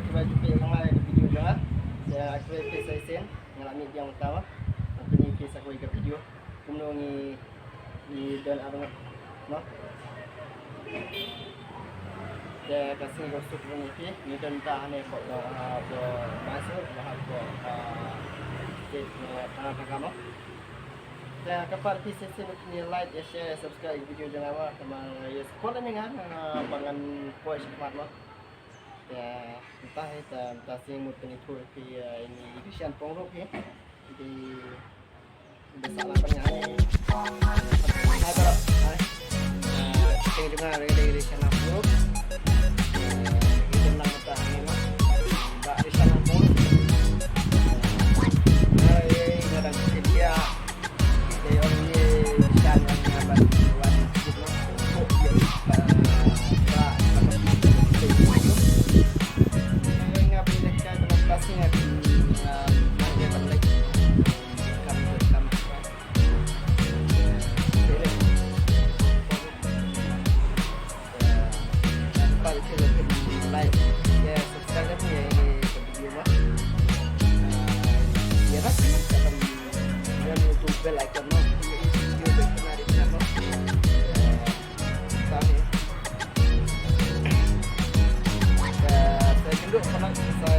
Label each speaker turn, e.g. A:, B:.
A: kita jumpa yang lain di video jangan. Saya aku saya sen ngalami yang utama. Nanti ni kisah aku ke video. Kemudian ni dan abang no. Dia kasih gosok ni dan dah ni kok masuk kok tanah kamu. Dan kapal PC ni like, share, subscribe video jangan teman ya support ni kan bangan puas cepat loh. Ya entah sih mungkin itu ini edition pongrok ya. Jadi besar lah penyanyi. Hai bro, hai. Tengok dengar dari edition upload. Itu nak mentah ni mah. Tak edition upload. Hai, kadang dia they only stand on one gitu loh. Oh, dia pastinya di media terbaik kami bersama balik ke like ya subscribe ya ini video mah ya pasti akan dan YouTube bell icon no video menarik no saya kenduk pernah saya